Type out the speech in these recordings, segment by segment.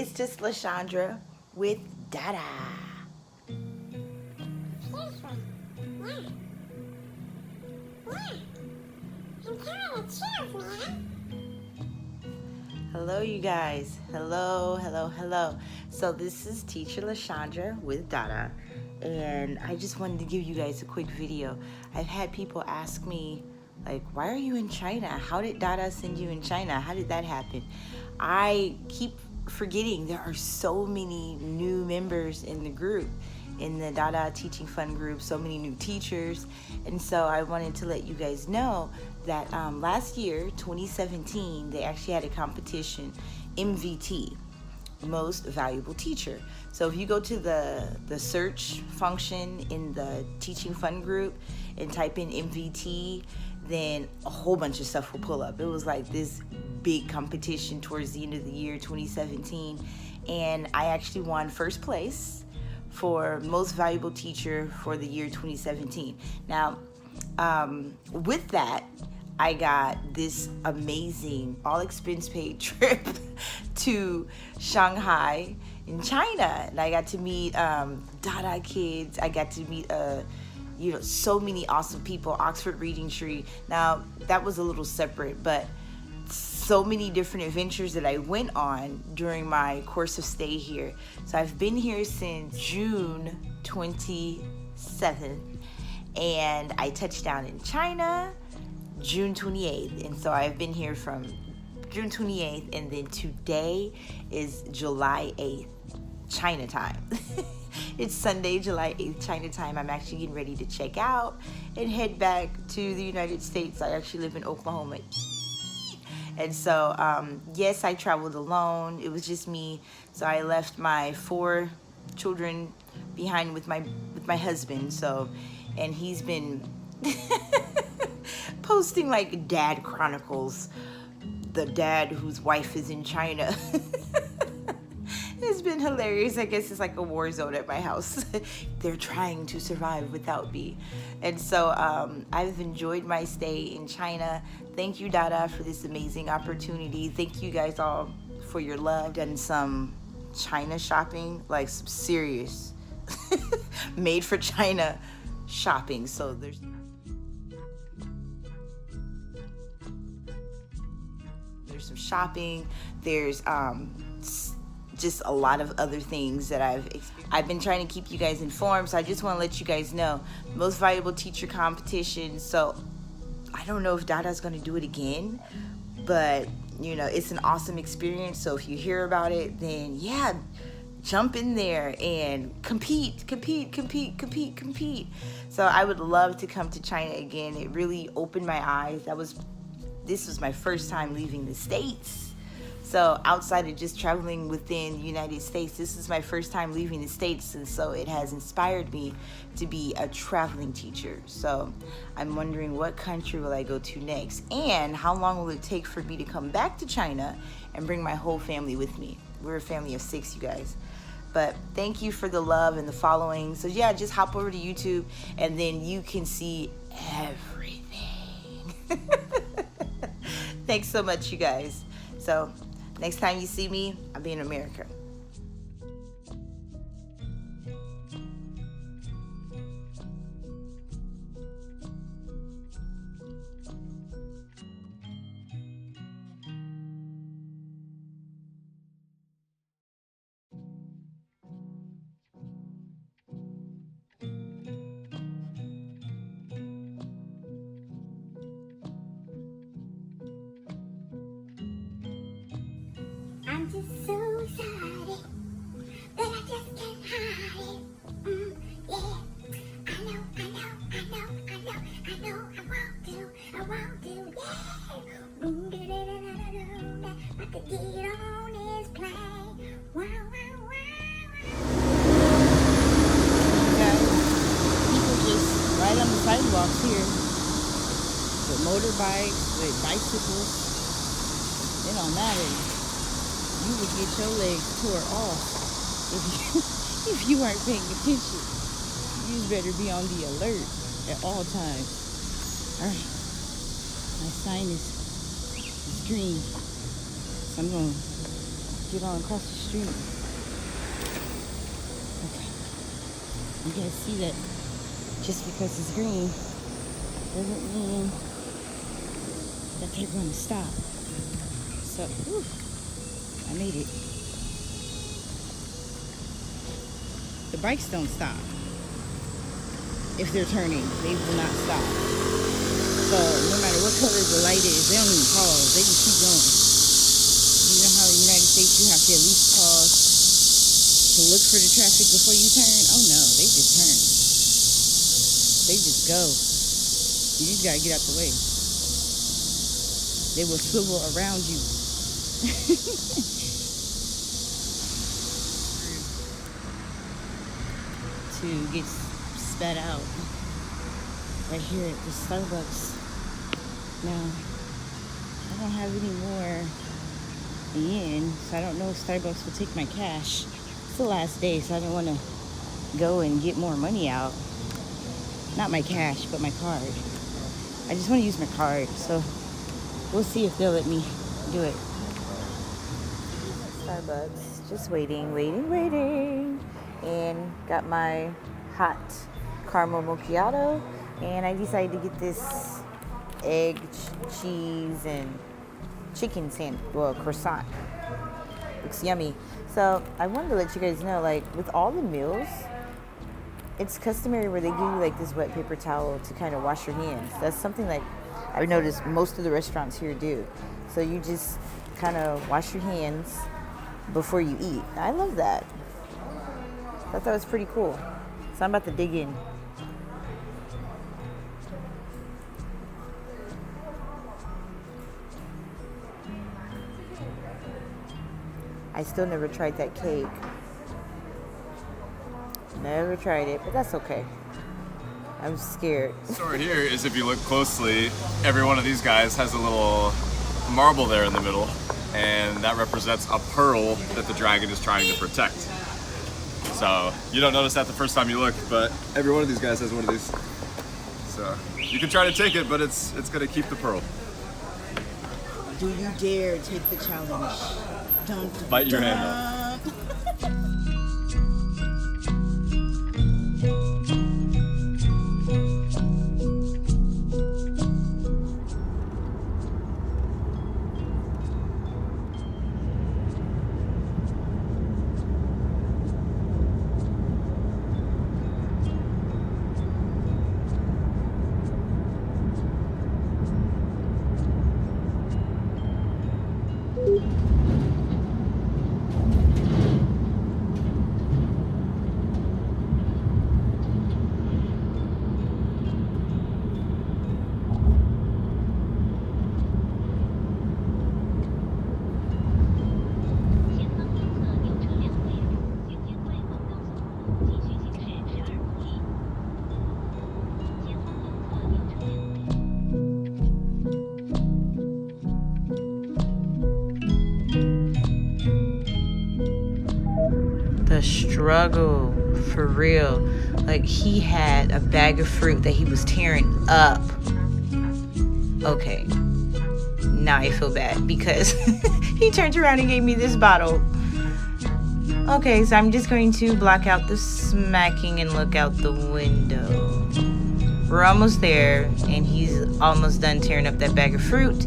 It's just LaShundra with DaDa. Hello, you guys. Hello, hello, hello. So this is Teacher LaShundra with DaDa, and I just wanted to give you guys a quick video. I've had people ask me, like, why are you in China? How did DaDa send you in China? How did that happen? I keep forgetting there are so many new members in the group, in the DaDa Teaching Fun group, so many new teachers. And so I wanted to let you guys know that last year, 2017, they actually had a competition, MVT, Most Valuable Teacher. So if you go to the search function in the Teaching Fun group and type in MVT, then a whole bunch of stuff will pull up. It was like this big competition towards the end of the year, 2017. And I actually won first place for Most Valuable Teacher for the year 2017. Now, with that, I got this amazing all-expense-paid trip to Shanghai in China, and I got to meet DaDa kids. I got to meet so many awesome people. Oxford Reading Tree. Now that was a little separate, but so many different adventures that I went on during my course of stay here. So I've been here since June 27th, and I touched down in China June 28th, and so I've been here from June 28th, and then today is July 8th, China time. It's Sunday, July 8th, China time. I'm actually getting ready to check out and head back to the United States. I actually live in Oklahoma. And so, yes, I traveled alone. It was just me. So I left my 4 children behind with my husband. So, and he's been posting like dad chronicles, the dad whose wife is in China. It's been hilarious. I guess it's like a war zone at my house. They're trying to survive without me. And so I've enjoyed my stay in China. Thank you, DaDa, for this amazing opportunity. Thank you guys all for your love. Done some China shopping, like some serious made for China shopping. So there's some shopping. There's just a lot of other things that I've been trying to keep you guys informed. So I just want to let you guys know, Most Valuable Teacher competition. So I don't know if DaDa's going to do it again, but it's an awesome experience. So if you hear about it, then yeah, jump in there and compete. So I would love to come to China again. It really opened my eyes. This was my first time leaving the States. So outside of just traveling within the United States, this is my first time leaving the States, and so it has inspired me to be a traveling teacher. So I'm wondering, what country will I go to next, and how long will it take for me to come back to China and bring my whole family with me? We're a family of 6, you guys. But thank you for the love and the following. So yeah, just hop over to YouTube, and then you can see everything. Thanks so much, you guys. So next time you see me, I'll be in America. I'm just so excited that I just can't hide it. Yeah, I know, I want to, yeah. I could get on this plane. Wow. Guys, people just ride on the sidewalks here with motorbikes, with bicycles. It don't matter. You would get your legs tore off if you weren't paying attention. You better be on the alert at all times. All right, my sinus is green. So I'm going to get on across the street. Okay. You guys see that just because it's green doesn't mean that they're going to stop. So, whew, I made it. The bikes don't stop. If they're turning, they will not stop. So no matter what color the light is, they don't even pause. They just keep going. You know how in the United States you have to at least pause to look for the traffic before you turn? Oh no, they just turn. They just go. You just gotta get out the way. They will swivel around you. To get sped out right here at the Starbucks. Now, I don't have any more yen, so I don't know if Starbucks will take my cash. It's the last day, so I don't want to go and get more money out. Not my cash, but my card. I just want to use my card, so we'll see if they'll let me do it. Starbucks, just waiting. And got my hot caramel macchiato, and I decided to get this egg, cheese, and chicken sandwich, well, croissant. Looks yummy. So I wanted to let you guys know, like, with all the meals, it's customary where they give you like this wet paper towel to kind of wash your hands. That's something like I've noticed most of the restaurants here do. So you just kind of wash your hands before you eat. I love that. I thought that was pretty cool. So I'm about to dig in. I still never tried that cake. Never tried it, but that's okay. I'm scared. The story here is, if you look closely, every one of these guys has a little marble there in the middle, and that represents a pearl that the dragon is trying to protect. So you don't notice that the first time you look, but every one of these guys has one of these. So you can try to take it, but it's gonna keep the pearl. Do you dare take the challenge? Don't bite your hand off. The struggle, for real. Like, he had a bag of fruit that he was tearing up. Okay, now I feel bad because he turned around and gave me this bottle. Okay, so I'm just going to block out the smacking and look out the window. We're almost there, and he's almost done tearing up that bag of fruit.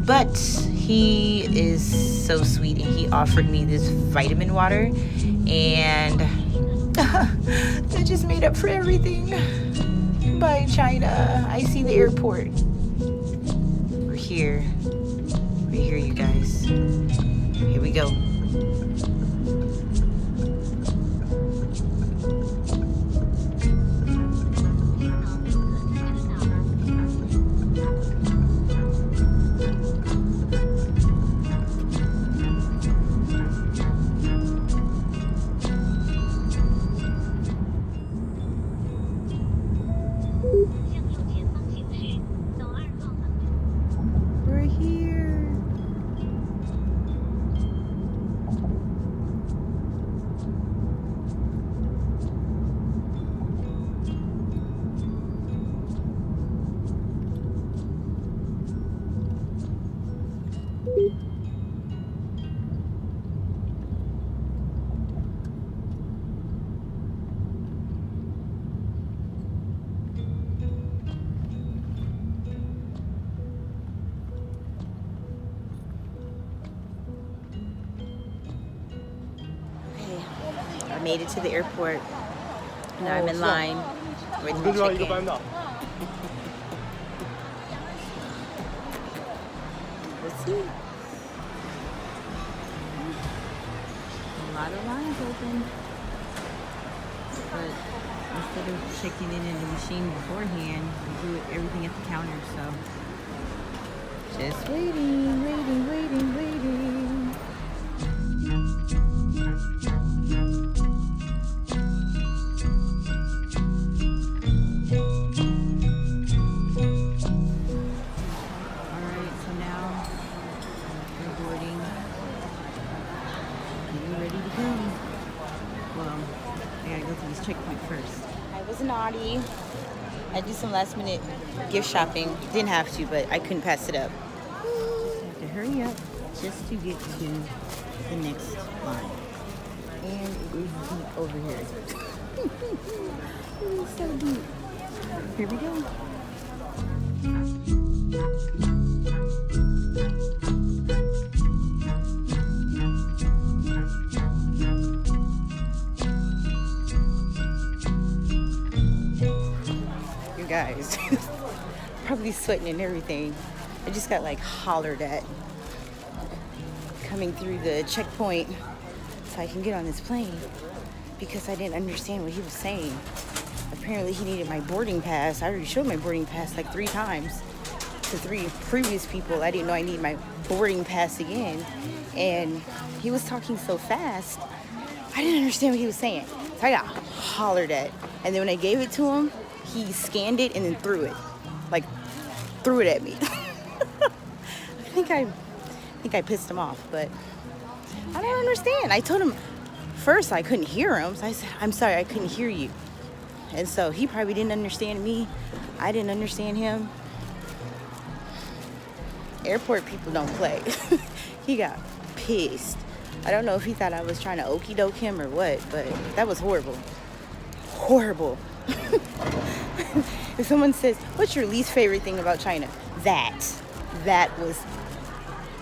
But he is so sweet, and he offered me this vitamin water, and that just made up for everything. Bye, China. I see the airport. We're here, you guys. Here we go. made it to the airport. Now I'm in line waiting to check in. Let's see. A lot of lines open. But instead of checking in the machine beforehand, we do everything at the counter, so just waiting, waiting, waiting, waiting. Alright, so now we're boarding. Getting ready to go. Well, I gotta go through this checkpoint first. I was naughty. I did some last minute gift shopping. Didn't have to, but I couldn't pass it up. Just have to hurry up just to get to the next line. And it is deep over here. It is so deep. Here we go. Guys, probably sweating and everything. I just got like hollered at coming through the checkpoint so I can get on this plane because I didn't understand what he was saying. Apparently he needed my boarding pass. I already showed my boarding pass like 3 times to 3 previous people. I didn't know I need my boarding pass again, and he was talking so fast I didn't understand what he was saying, so I got hollered at. And then when I gave it to him, he scanned it and then threw it at me. I think I pissed him off, but I don't understand. I told him first I couldn't hear him, so I said, I'm sorry, I couldn't hear you. And so he probably didn't understand me. I didn't understand him. Airport people don't play. He got pissed. I don't know if he thought I was trying to okie doke him or what, but that was horrible. Horrible. If someone says, what's your least favorite thing about China? That was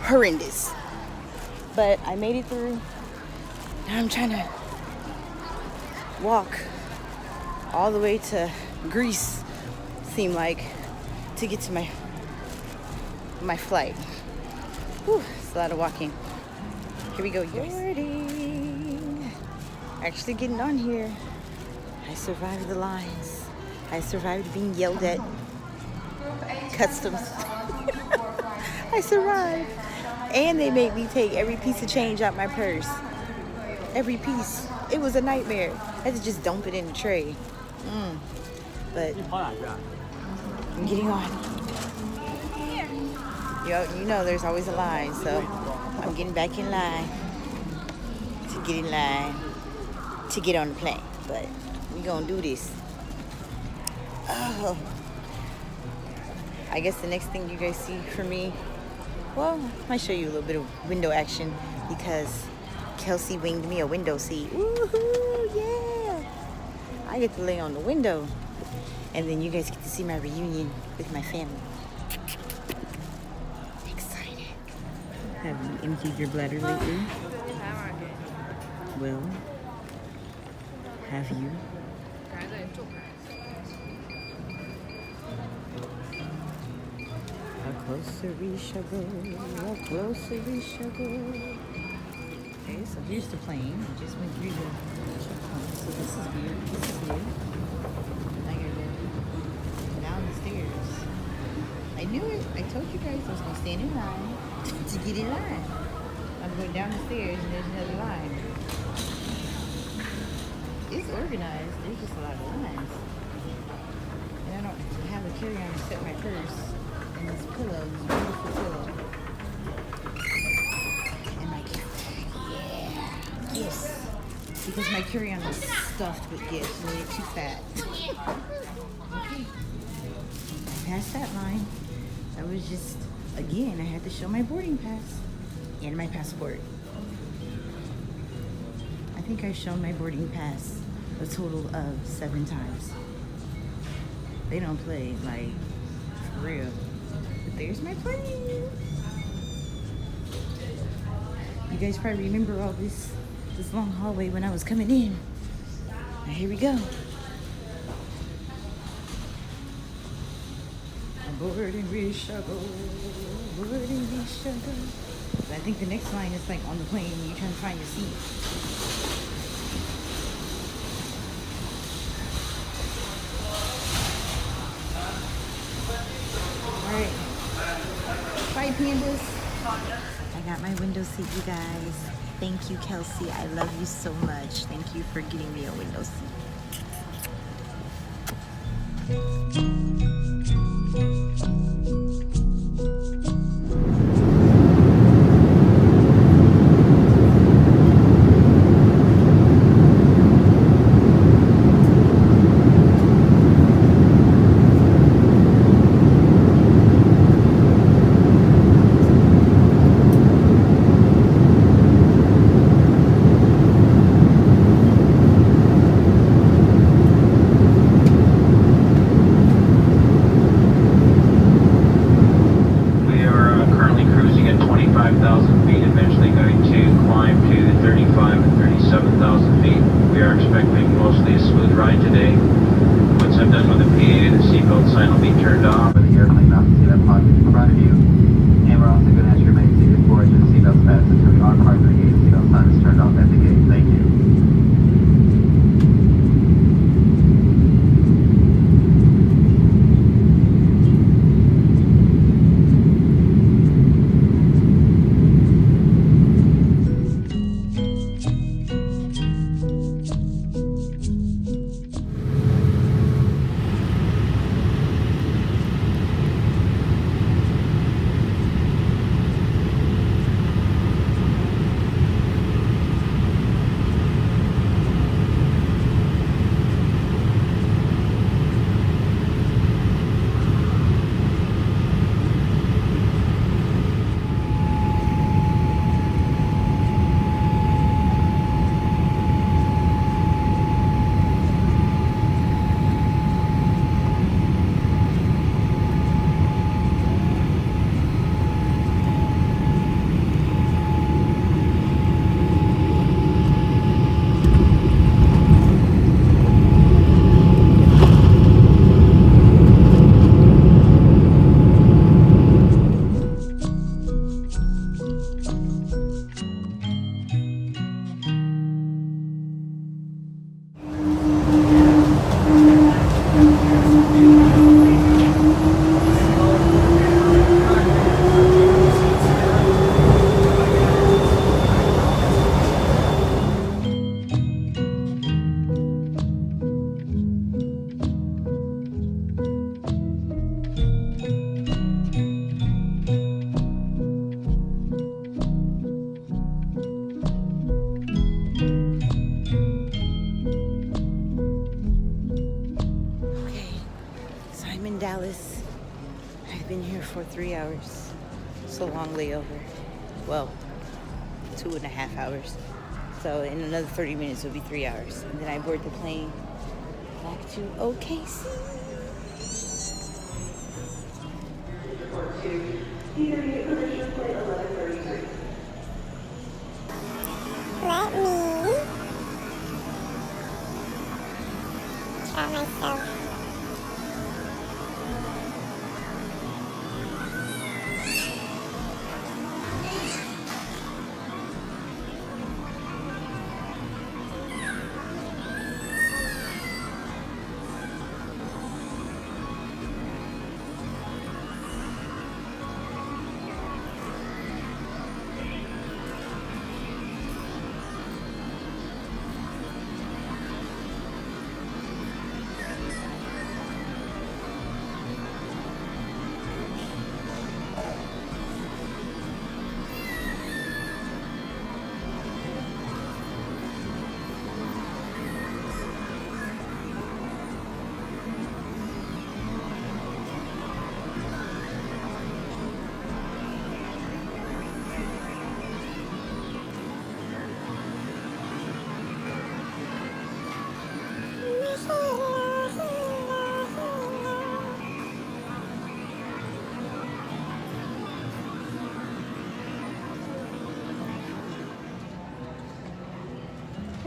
horrendous. But I made it through. Now I'm trying to walk all the way to Greece, seemed like, to get to my flight. Whew, it's a lot of walking. Here we go, boarding. Actually getting on here. I survived the lines. I survived being yelled at. Customs. I survived. And they made me take every piece of change out my purse. Every piece. It was a nightmare. I had to just dump it in the tray. But I'm getting on. You know there's always a line, so I'm getting back in line to get in line to get on the plane. But we gonna do this. Oh, I guess the next thing you guys see from me, well, I might show you a little bit of window action because Kelsey winged me a window seat. Woohoo, yeah! I get to lay on the window, and then you guys get to see my reunion with my family. Excited. Have you emptied your bladder lately? Well, have you? How closer we shall go, how closer we shall go. Okay, so here's the plane. We just went through the checkpoint. So this is weird. This is new. I gotta go down the stairs. I knew it. I told you guys I was gonna stand in line to get in line. I'm going down the stairs and there's another line. It's organized. There's just a lot of lines. And I don't have a carry-on except my purse. And this pillow, this beautiful pillow. And my gift. Yeah. Gifts. Because my carry-on was stuffed with gifts. Made it too fat. Okay. Past that line. That was just, again, I had to show my boarding pass. And my passport. I think I've shown my boarding pass a total of 7 times. They don't play, like, for real. But there's my plane. You guys probably remember all this long hallway when I was coming in. Now here we go. Board and restruggle, board and restruggle. I think the next line is like on the plane, you're trying to find your seat. Alright. Bye, pandas. I got my window seat, you guys. Thank you, Kelsey. I love you so much. Thank you for getting me a window seat. Dallas. I've been here for 3 hours. It's a long layover. Well, 2.5 hours. So in another 30 minutes it'll be 3 hours. And then I board the plane back to OKC. Let me try myself.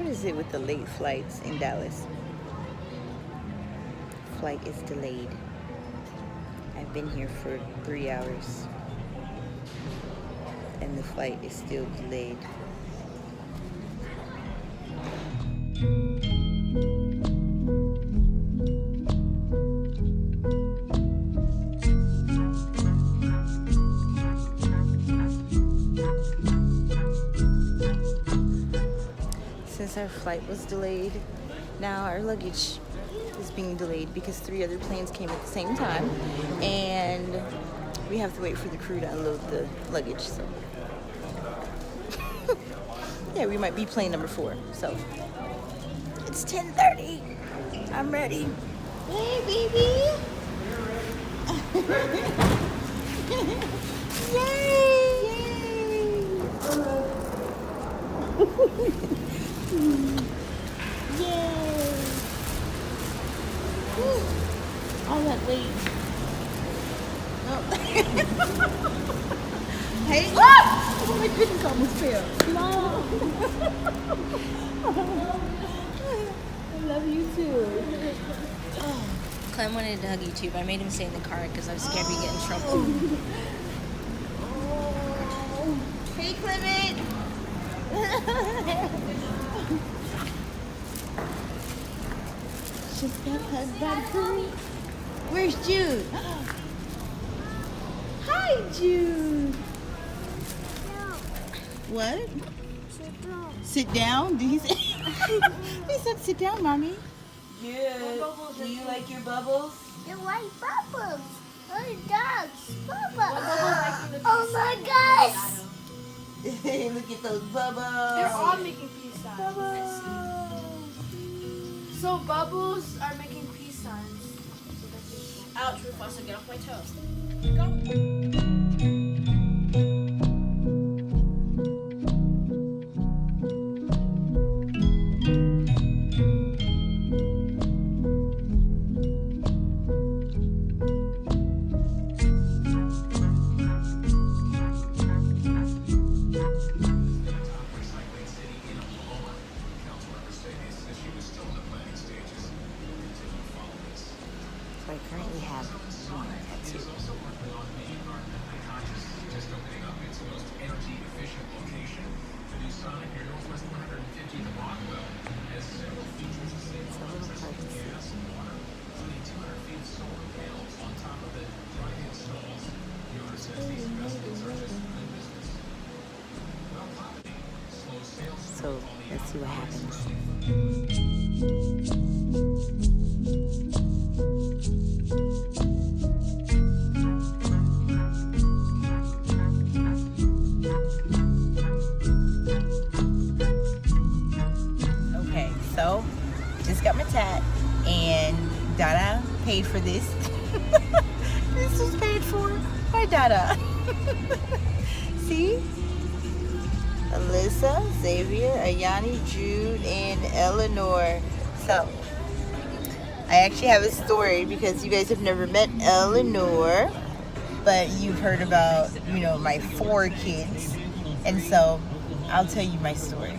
is it with the late flights in Dallas? Flight is delayed. I've been here for 3 hours and the flight is still delayed. Since our flight was delayed, now our luggage is being delayed because 3 other planes came at the same time, and we have to wait for the crew to unload the luggage. So yeah, we might be plane number 4. So it's 10:30. I'm ready. Hey, baby. Yay! Yay! Woo. All that weight. Oh. Hey! Oh my goodness, almost fell. No. I love you too. Oh. Clem wanted to hug you too, but I made him stay in the car because I was scared we'd get in trouble. Oh. Hey, Clement! Just got hugged by the crew. Where's Jude? Hi, Jude. What? Sit down. Did he say? He said, "Sit down, mommy." Good. Do you like your bubbles? You like bubbles. Oh, dogs. Bubbles. Oh my gosh. Look at those bubbles. They're all making peace signs. Bubbles. So bubbles are making peace signs. Ouch, Rufus, get off my toe. So I currently have one tattoo. It's a little hard to see. So let's see what happens. Okay, so just got my tat, and DaDa paid for this. This was paid for by DaDa. See? Alyssa, Xavier, Ayani, Jude, and Eleanor. So, I actually have a story because you guys have never met Eleanor, but you've heard about, you know, my 4 kids. And so, I'll tell you my story.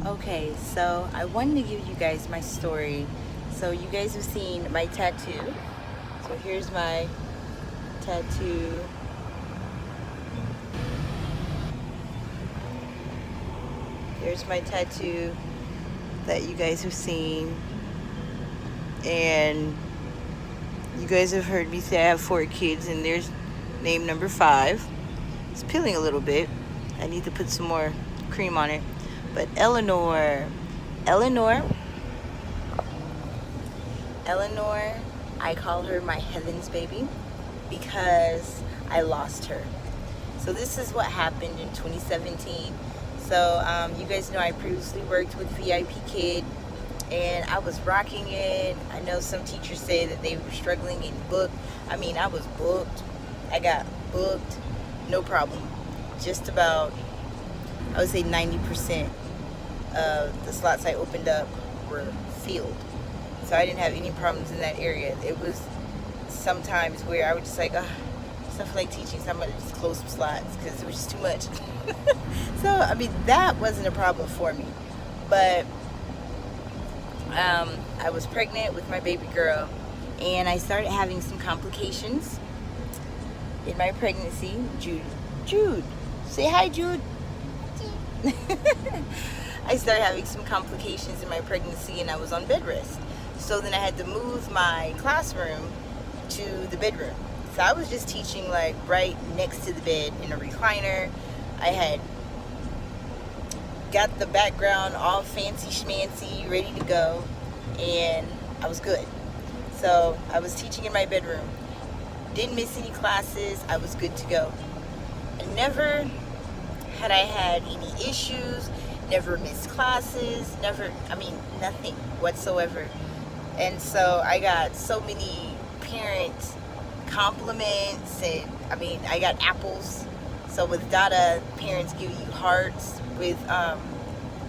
Okay, so I wanted to give you guys my story. So you guys have seen my tattoo. So here's my tattoo. Here's my tattoo that you guys have seen. And you guys have heard me say I have 4 kids, and there's name number 5. It's peeling a little bit. I need to put some more cream on it. But Eleanor, I call her my heavens baby because I lost her. So this is what happened in 2017. So you guys know I previously worked with VIP Kid, and I was rocking it. I know some teachers say that they were struggling getting booked. I mean, I was booked. I got booked, no problem. Just about, I would say 90% of the slots I opened up were filled. So I didn't have any problems in that area. It was sometimes where I would just like, stuff like teaching, so I'm gonna just close some slots because it was just too much. So, I mean, that wasn't a problem for me. But I was pregnant with my baby girl, and I started having some complications in my pregnancy. Jude, say hi, Jude. I started having some complications in my pregnancy, and I was on bed rest. So then I had to move my classroom to the bedroom. So I was just teaching like right next to the bed in a recliner. I had got the background all fancy schmancy, ready to go, and I was good. So I was teaching in my bedroom. Didn't miss any classes. I was good to go. And never had I had any issues, never missed classes, nothing whatsoever. And so I got so many parent compliments, and I got apples. So with DaDa, parents give you hearts. With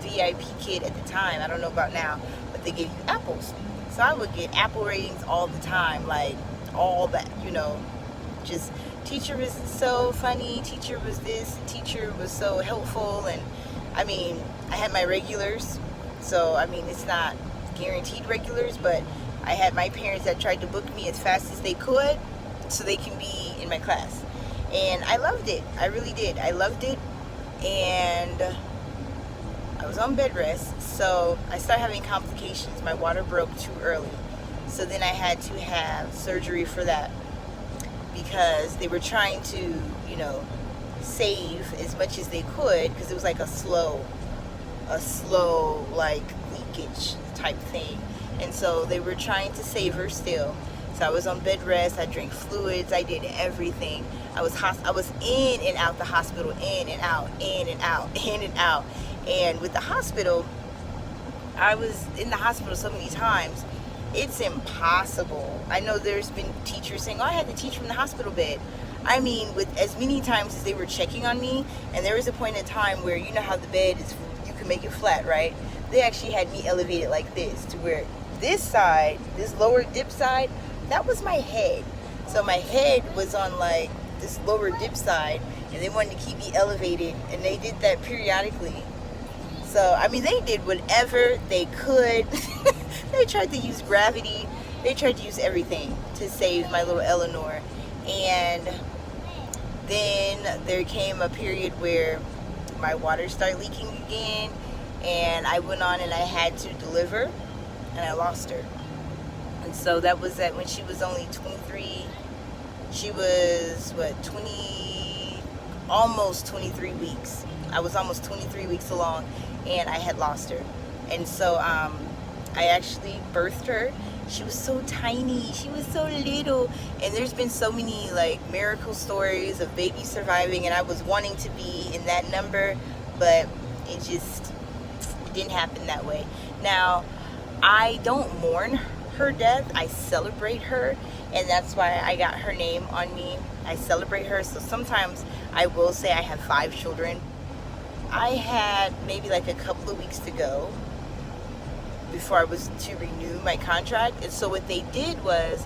VIP Kid at the time, I don't know about now, but they gave you apples. So I would get apple ratings all the time, like all that, just teacher was so funny, teacher was this, teacher was so helpful. And I had my regulars, so it's not guaranteed regulars, but I had my parents that tried to book me as fast as they could so they can be in my class. And I loved it. I really did. I loved it. And I was on bed rest, so I started having complications. My water broke too early. So then I had to have surgery for that because they were trying to, save as much as they could, because it was like a slow like leakage type thing. And so they were trying to save her still. So I was on bed rest, I drank fluids, I did everything. I was in and out the hospital, in and out, in and out, in and out. And with the hospital, I was in the hospital so many times, it's impossible. I know there's been teachers saying, I had to teach from the hospital bed. With as many times as they were checking on me, and there was a point in time where, you know how the bed is, you can make it flat, right? They actually had me elevated like this, to where this side, this lower dip side, that was my head. So my head was on like this lower dip side, and they wanted to keep me elevated, and they did that periodically. So they did whatever they could. They tried to use gravity, they tried to use everything to save my little Eleanor. And then there came a period where my water started leaking again, and I went on and I had to deliver, and I lost her. And so that was when she was only 23. She was almost 23 weeks. I was almost 23 weeks along, and I had lost her. And so I actually birthed her. She was so tiny, she was so little, and there's been so many like miracle stories of babies surviving, and I was wanting to be in that number, but it didn't happen that way. Now, I don't mourn her death, I celebrate her, and that's why I got her name on me. I celebrate her. So sometimes I will say I have 5 children. I had maybe like a couple of weeks to go before I was to renew my contract. And so what they did was,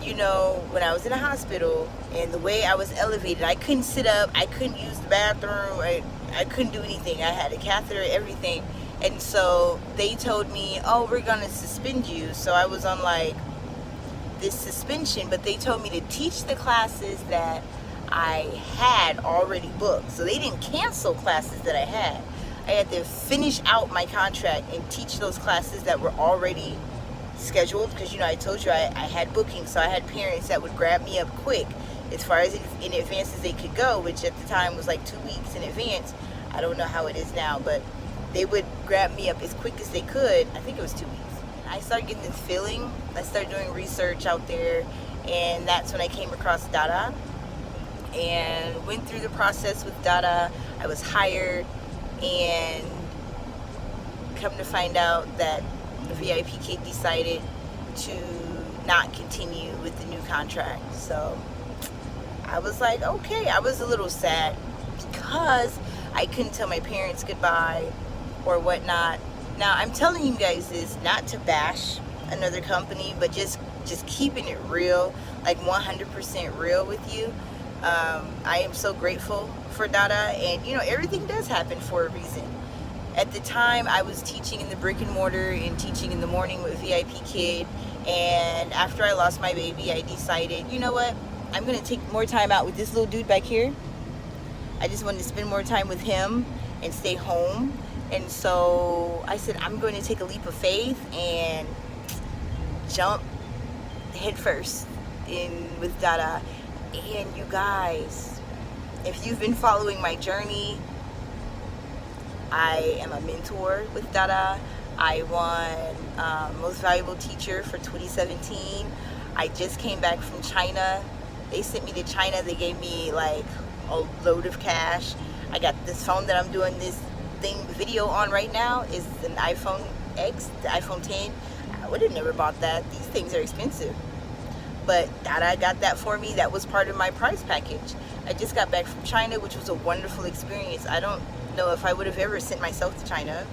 you know, when I was in the hospital and the way I was elevated, I couldn't sit up, I couldn't use the bathroom, I couldn't do anything. I had a catheter, everything. And so they told me, oh, we're gonna suspend you. So I was on like this suspension, but they told me to teach the classes that I had already booked. So they didn't cancel classes that I had. I had to finish out my contract and teach those classes that were already scheduled, because, you know, I told you I had bookings, so I had parents that would grab me up quick as far as in advance as they could go, which at the time was like 2 weeks in advance. I don't know how it is now, but they would grab me up as quick as they could. I think it was 2 weeks. I started getting this feeling. I started doing research out there, and that's when I came across DaDa and went through the process with DaDa. I was hired, and come to find out that the VIP kid decided to not continue with the new contract. So I was like, okay. I was a little sad because I couldn't tell my parents goodbye or whatnot. Now, I'm telling you guys this not to bash another company, but just keeping it real, like 100% real with you. I am so grateful for DaDa, and you know, everything does happen for a reason. At the time, I was teaching in the brick and mortar and teaching in the morning with VIP Kid, and after I lost my baby, I decided, you know what, I'm gonna take more time out with this little dude back here. I just wanted to spend more time with him and stay home. And so I said, I'm going to take a leap of faith and jump head first in with DaDa. And you guys, if you've been following my journey, I am a mentor with DaDa. I won Most Valuable Teacher for 2017. I just came back from China. They sent me to China. They gave me like a load of cash. I got this phone that I'm doing this video on right now is an iPhone X, the iPhone 10. I would have never bought that. These things are expensive. But DaDa got that for me. That was part of my prize package. I just got back from China, which was a wonderful experience. I don't know if I would have ever sent myself to China.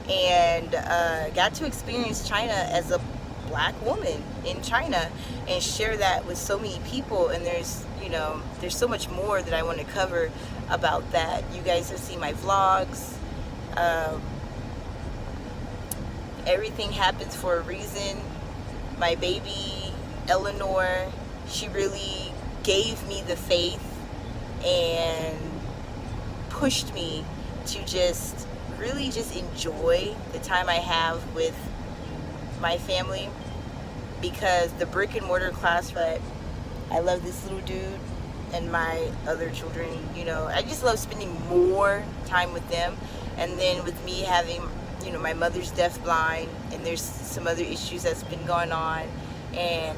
And got to experience China as a black woman in China and share that with so many people. And there's, you know, there's so much more that I want to cover about that. You guys have seen my vlogs. Everything happens for a reason. My baby Eleanor, she really gave me the faith and pushed me to just really just enjoy the time I have with my family, because the brick and mortar class, but I love this little dude and my other children, you know, I just love spending more time with them. And then with me having, you know, my mother's deafblind, and there's some other issues that's been going on, and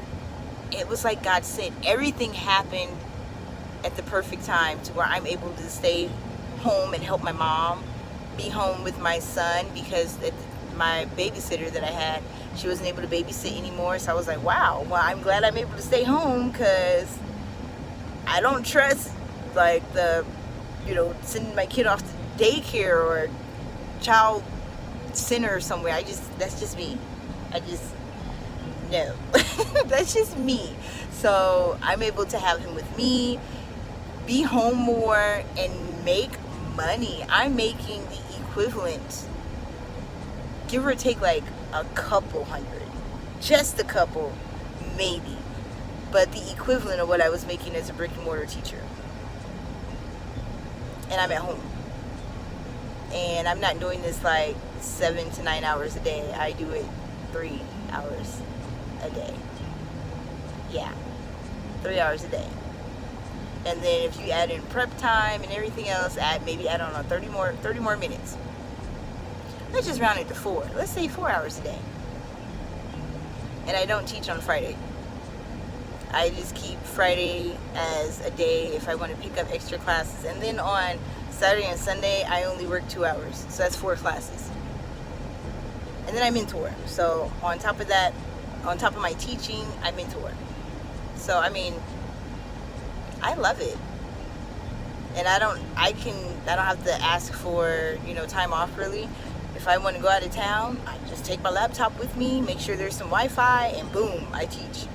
it was like God said, everything happened at the perfect time to where I'm able to stay home and help my mom, be home with my son, because my babysitter that I had, she wasn't able to babysit anymore. So I was like, wow, well, I'm glad I'm able to stay home, because I don't trust like the, you know, sending my kid off to daycare or child center or somewhere. That's just me. No. That's just me. So I'm able to have him with me, be home more, and make money. I'm making the equivalent, give or take, like a couple hundred, just a couple, maybe, but the equivalent of what I was making as a brick and mortar teacher. And I'm at home, and I'm not doing this like 7 to 9 hours a day. I do it 3 hours a day. Yeah, 3 hours a day. And then if you add in prep time and everything else, maybe I don't know, 30 more minutes. Let's just round it to 4. Let's say 4 hours a day. And I don't teach on Friday. I just keep Friday as a day if I want to pick up extra classes. And then on Saturday and Sunday, I only work 2 hours. So that's 4 classes. And then I mentor. So on top of that, on top of my teaching, I mentor. So I mean, I love it. And I don't have to ask for, you know, time off really. If I want to go out of town, I just take my laptop with me, make sure there's some Wi-Fi, and boom, I teach.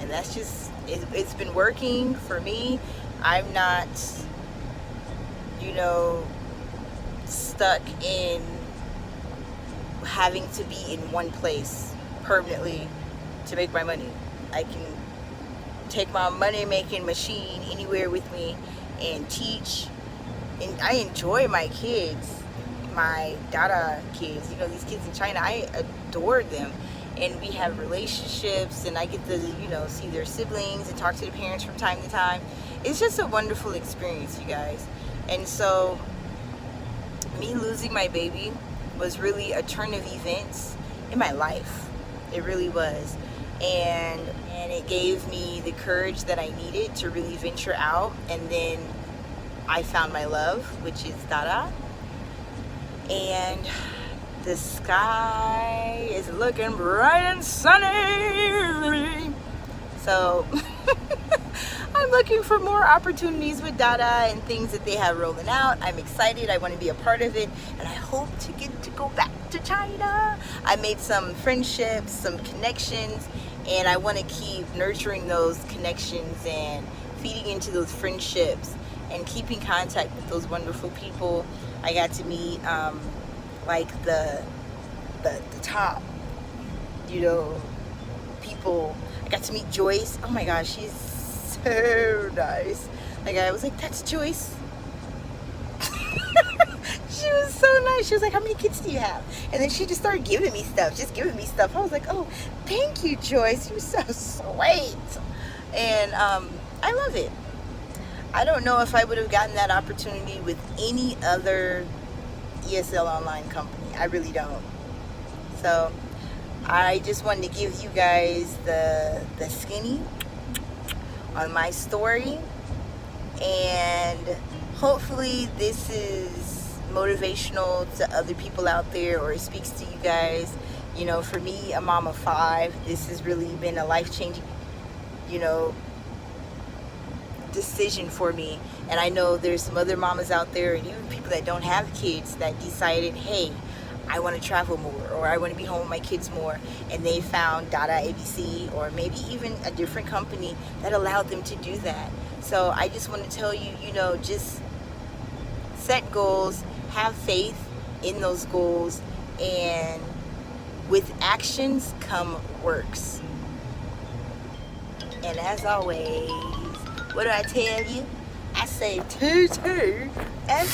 and that's just it's been working for me. I'm not, you know, stuck in having to be in one place permanently to make my money. I can take my money making machine anywhere with me and teach. And I enjoy my kids, my DaDa kids, you know, these kids in China. I adore them, and we have relationships, and I get to, you know, see their siblings and talk to the parents from time to time. It's just a wonderful experience, you guys. And so me losing my baby was really a turn of events in my life. It really was. And it gave me the courage that I needed to really venture out. And then I found my love, which is DaDa. And the sky is looking bright and sunny. So I'm looking for more opportunities with DaDa and things that they have rolling out. I'm excited. I want to be a part of it, and I hope to get to go back to China. I made some friendships, some connections, and I want to keep nurturing those connections and feeding into those friendships and keeping contact with those wonderful people. I got to meet like the top, you know, people. I got to meet Joyce. Oh my gosh, she's so nice. Like, I was like, that's Joyce. She was so nice. She was like, how many kids do you have? And then she just started giving me stuff, I was like, oh, thank you, Joyce. You're so sweet. And I love it. I don't know if I would have gotten that opportunity with any other ESL online company. I really don't. So I just wanted to give you guys the skinny on my story, and hopefully this is motivational to other people out there, or it speaks to you guys. You know, for me, a mom of 5, this has really been a life-changing, you know, decision for me. And I know there's some other mamas out there, and even people that don't have kids, that decided, hey, I want to travel more, or I want to be home with my kids more, and they found DaDa ABC, or maybe even a different company that allowed them to do that. So I just want to tell you, you know, just set goals, have faith in those goals, and with actions come works. And as always, what do I tell you? I say 2, 2, and